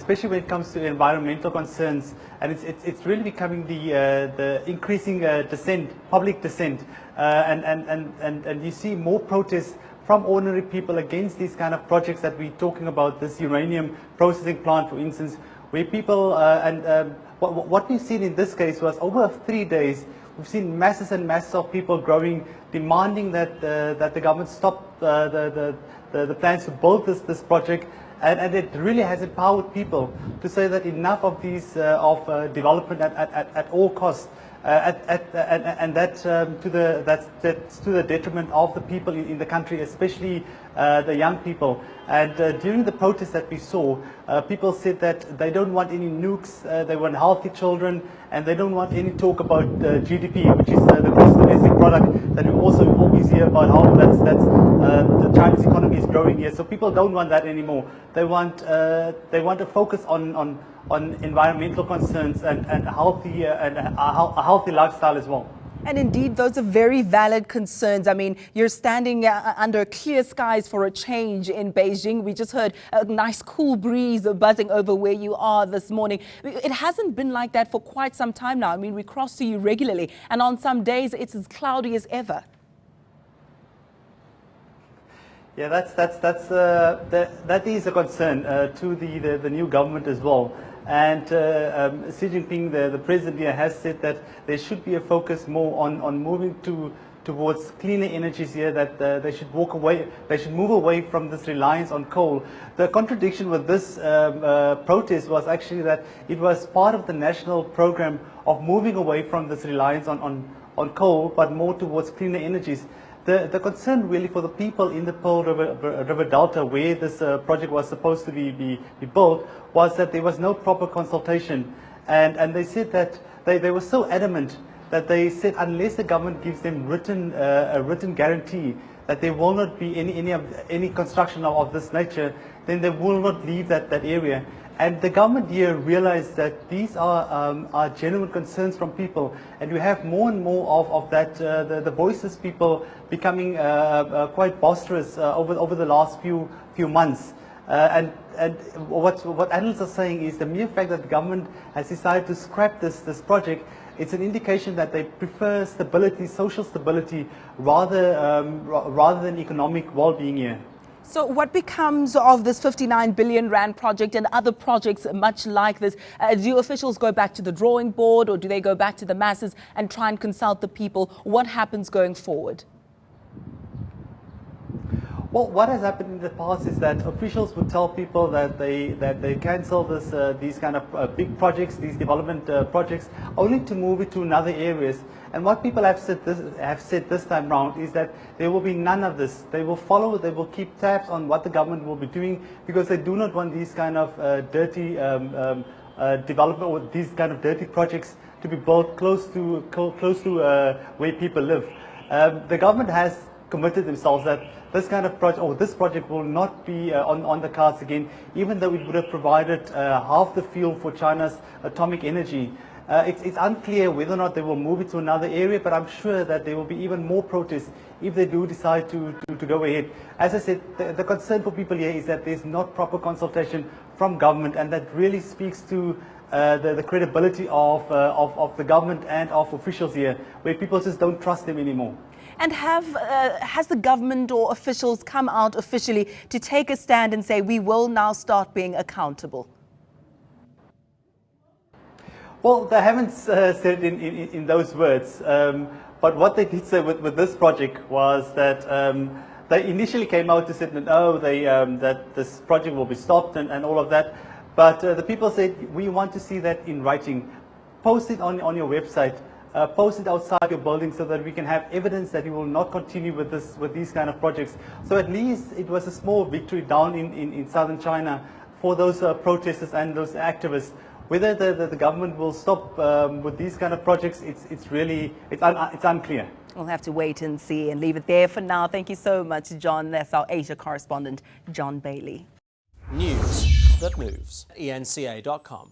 especially when it comes to environmental concerns, and it's really becoming the increasing public dissent, and you see more protests from ordinary people against these kind of projects that we're talking about, this uranium processing plant, for instance, where people, what we've seen in this case was over 3 days, we've seen masses and masses of people growing, demanding that the government stop the plans to build this project, and it really has empowered people to say that enough of these development at all costs. And that's to the detriment of the people in the country, especially the young people. And during the protest that we saw, people said that they don't want any nukes, they want healthy children, and they don't want any talk about GDP, which is the gross domestic product that we also always hear about how the Chinese economy is growing here. So people don't want that anymore. They want to focus on environmental concerns and a healthy lifestyle as well. And indeed, those are very valid concerns. I mean, you're standing under clear skies for a change in Beijing. We just heard a nice cool breeze buzzing over where you are this morning. It hasn't been like that for quite some time now. I mean, we cross to you regularly, and on some days it's as cloudy as ever. Yeah, that is a concern to the new government as well. And Xi Jinping, the president here, has said that there should be a focus more on moving towards cleaner energies here, that they should move away from this reliance on coal. The contradiction with this protest was actually that it was part of the national program of moving away from this reliance on coal, but more towards cleaner energies. The concern really for the people in the Pearl River Delta, where this project was supposed to be built, was that there was no proper consultation. And they said that they were so adamant that they said unless the government gives them a written guarantee that there will not be any construction of this nature, then they will not leave that area. And the government here realized that these are genuine concerns from people, and we have more and more of that. The voices people becoming quite boisterous over the last few months. And what analysts are saying is the mere fact that the government has decided to scrap this project, it's an indication that they prefer stability, social stability, rather than economic well-being here. So what becomes of this 59 billion rand project and other projects much like this? Do officials go back to the drawing board, or do they go back to the masses and try and consult the people? What happens going forward? Well, what has happened in the past is that officials would tell people that they cancel these kind of big projects, these development projects, only to move it to another areas. And what people have said this time round is that there will be none of this. They will keep tabs on what the government will be doing, because they do not want these kind of dirty development, or these kind of dirty projects to be built close to where people live. The government has committed themselves that this kind of project, or this project, will not be on the cards again, even though it would have provided half the fuel for China's atomic energy. It's unclear whether or not they will move it to another area, but I'm sure that there will be even more protests if they do decide to go ahead. As I said, the concern for people here is that there's not proper consultation from government, and that really speaks to the credibility of the government and of officials here, where people just don't trust them anymore. And has the government or officials come out officially to take a stand and say we will now start being accountable? Well, they haven't said it in those words, but what they did say with this project was that they initially came out to say no, that this project will be stopped and all of that, but the people said we want to see that in writing. Post it on your website, post it outside your building, so that we can have evidence that you will not continue with these kind of projects. So at least it was a small victory down in southern China for those protesters and those activists. Whether the government will stop with these kind of projects, it's unclear. We'll have to wait and see and leave it there for now. Thank you so much, John. That's our Asia correspondent, John Bailey. News that moves. eNCA.com.